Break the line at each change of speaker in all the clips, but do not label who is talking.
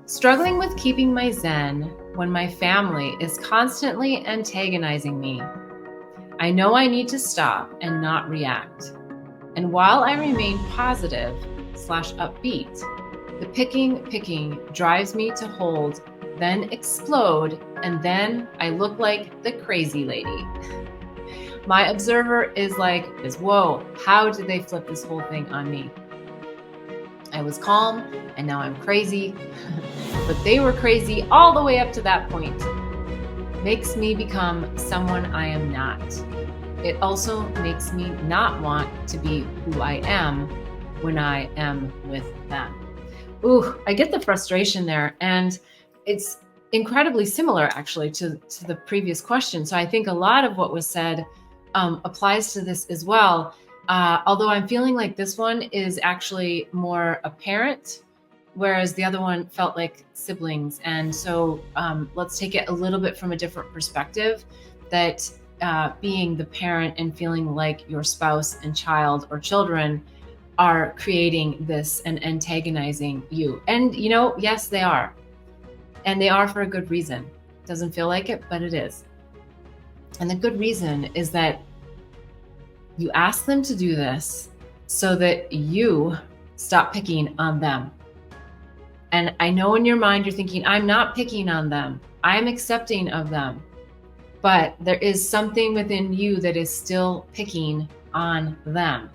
Struggling with keeping my zen when my family is constantly antagonizing me. I know I need to stop and not react. And while I remain positive/upbeat, the picking drives me to hold, then explode, and then I look like the crazy lady. My observer is like, whoa, how did they flip this whole thing on me? I was calm and now I'm crazy, but they were crazy all the way up to that point. Makes me become someone I am not. It also makes me not want to be who I am when I am with them. Ooh, I get the frustration there. And it's incredibly similar actually to the previous question. So I think a lot of what was said applies to this as well. Although I'm feeling like this one is actually more a parent, whereas the other one felt like siblings. And so let's take it a little bit from a different perspective, that being the parent and feeling like your spouse and child or children are creating this and antagonizing you. And, yes, they are. And they are for a good reason. Doesn't feel like it, but it is. And the good reason is that you ask them to do this so that you stop picking on them. And I know in your mind you're thinking, I'm not picking on them. I'm accepting of them. But there is something within you that is still picking on them.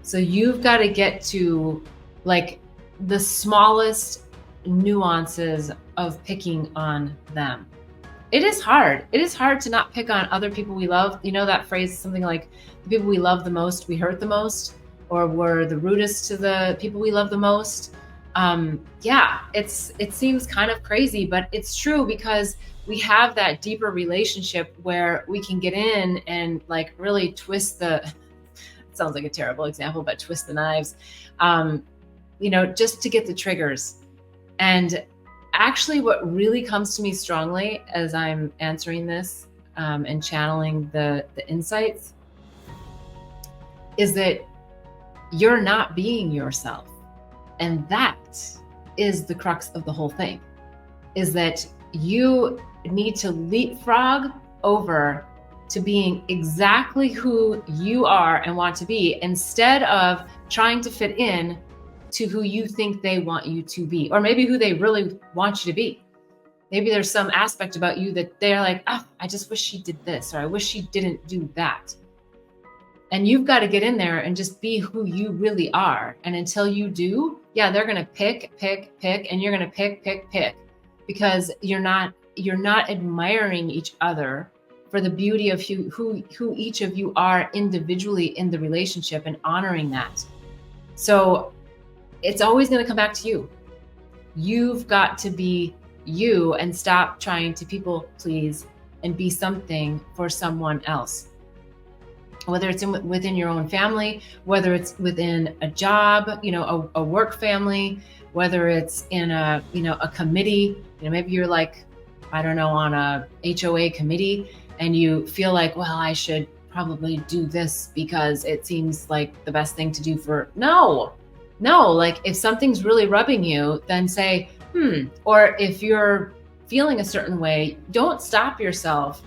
So you've got to get to like the smallest nuances of picking on them. It is hard. It is hard to not pick on other people we love. You know that phrase, something like, the people we love the most, we hurt the most, or we're the rudest to the people we love the most. It seems kind of crazy, but it's true, because we have that deeper relationship where we can get in and like really twist it sounds like a terrible example, but twist the knives, just to get the triggers. And actually what really comes to me strongly as I'm answering this and channeling the insights is that you're not being yourself. And that is the crux of the whole thing, is that you need to leapfrog over to being exactly who you are and want to be, instead of trying to fit in to who you think they want you to be, or maybe who they really want you to be. Maybe there's some aspect about you that they're like, I just wish she did this, or I wish she didn't do that. And you've got to get in there and just be who you really are. And until you do, they're going to pick, and you're going to pick, because you're not admiring each other for the beauty of who each of you are individually in the relationship and honoring that. So it's always going to come back to you. You've got to be you and stop trying to people please and be something for someone else. Whether it's within your own family, whether it's within a job, a work family, whether it's in a committee, maybe you're like, I don't know, on a HOA committee, and you feel like, well, I should probably do this because it seems like the best thing to do no, like if something's really rubbing you, then say, or if you're feeling a certain way, don't stop yourself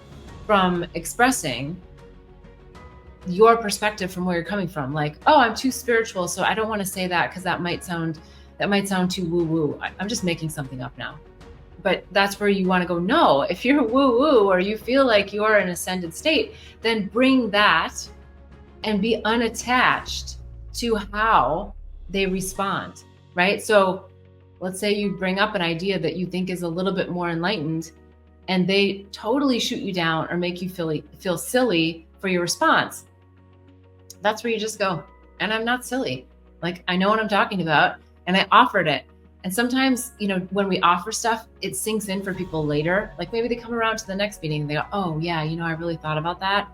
from expressing your perspective from where you're coming from. Like, oh, I'm too spiritual, so I don't want to say that because that might sound too woo-woo. I'm just making something up now. But that's where you want to go, no, if you're woo-woo or you feel like you're in an ascended state, then bring that and be unattached to how they respond, right? So let's say you bring up an idea that you think is a little bit more enlightened and they totally shoot you down or make you feel silly for your response. That's where you just go, and I'm not silly. Like, I know what I'm talking about, and I offered it. And sometimes, when we offer stuff, it sinks in for people later. Like maybe they come around to the next meeting and they go, oh yeah, I really thought about that.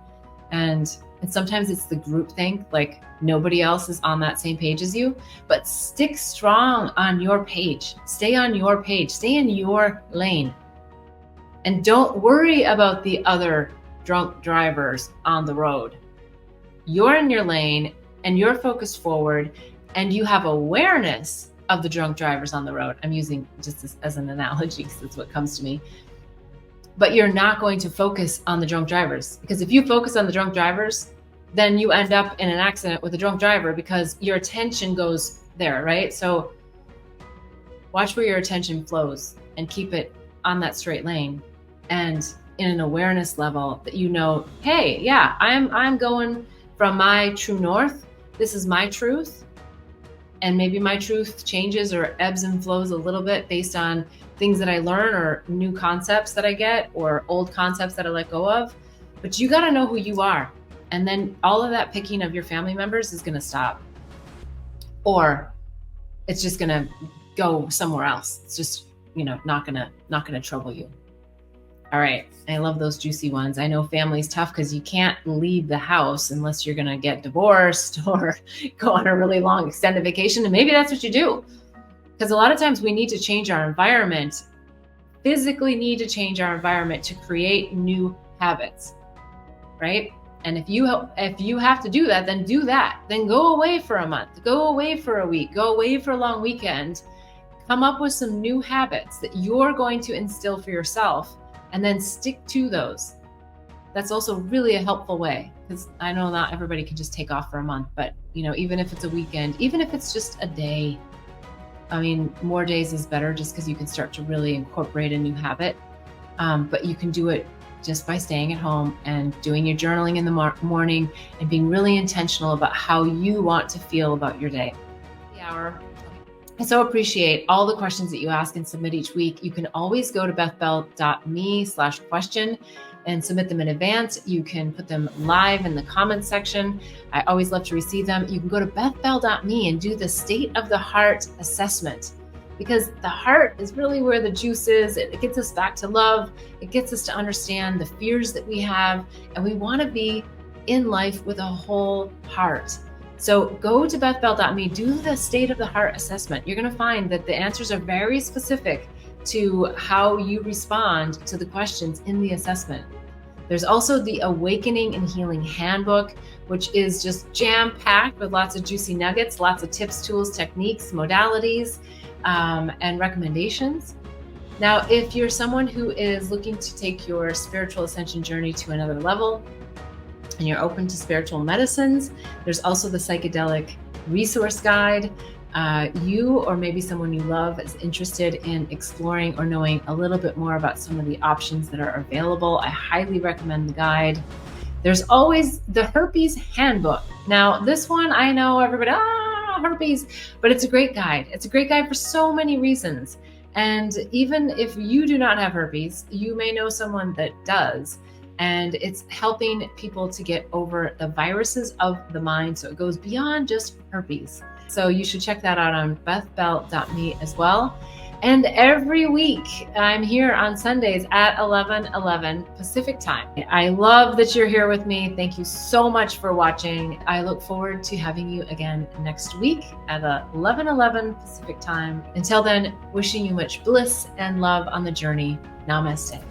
And sometimes it's the group thing, like nobody else is on that same page as you, but stick strong on your page. Stay on your page, stay in your lane. And don't worry about the other drunk drivers on the road. You're in your lane and you're focused forward and you have awareness of the drunk drivers on the road. I'm using just as an analogy because it's what comes to me. But you're not going to focus on the drunk drivers, because if you focus on the drunk drivers, then you end up in an accident with a drunk driver because your attention goes there, right? So watch where your attention flows and keep it on that straight lane, and in an awareness level that you know, hey, yeah, I'm going from my true north. This is my truth. And maybe my truth changes or ebbs and flows a little bit based on things that I learn or new concepts that I get or old concepts that I let go of. But you got to know who you are. And then all of that picking of your family members is going to stop. Or it's just going to go somewhere else. It's just, not going to trouble you. All right. I love those juicy ones. I know family's tough because you can't leave the house unless you're going to get divorced or go on a really long extended vacation. And maybe that's what you do. Because a lot of times we need to change our environment, physically need to change our environment to create new habits, right? And if you have to do that, then do that. Then go away for a month, go away for a week, go away for a long weekend, come up with some new habits that you're going to instill for yourself, and then stick to those. That's also really a helpful way, because I know not everybody can just take off for a month, but even if it's a weekend, even if it's just a day, more days is better, just because you can start to really incorporate a new habit. But you can do it just by staying at home and doing your journaling in the morning and being really intentional about how you want to feel about your day. The hour. I so appreciate all the questions that you ask and submit each week. You can always go to bethbell.me/question and submit them in advance. You can put them live in the comments section. I always love to receive them. You can go to bethbell.me and do the state of the heart assessment, because the heart is really where the juice is. It gets us back to love. It gets us to understand the fears that we have, and we want to be in life with a whole heart. So go to bethbell.me, do the state of the heart assessment. You're going to find that the answers are very specific to how you respond to the questions in the assessment. There's also the Awakening and Healing Handbook, which is just jam-packed with lots of juicy nuggets, lots of tips, tools, techniques, modalities, and recommendations. Now, if you're someone who is looking to take your spiritual ascension journey to another level, and you're open to spiritual medicines, there's also the psychedelic resource guide. You or maybe someone you love is interested in exploring or knowing a little bit more about some of the options that are available, I highly recommend the guide. There's always the herpes handbook. Now, this one, I know everybody, herpes, but it's a great guide. It's a great guide for so many reasons. And even if you do not have herpes, you may know someone that does. And it's helping people to get over the viruses of the mind. So it goes beyond just herpes. So you should check that out on bethbell.me as well. And every week I'm here on Sundays at 11:11 Pacific time. I love that you're here with me. Thank you so much for watching. I look forward to having you again next week at 11:11 Pacific time. Until then, wishing you much bliss and love on the journey. Namaste.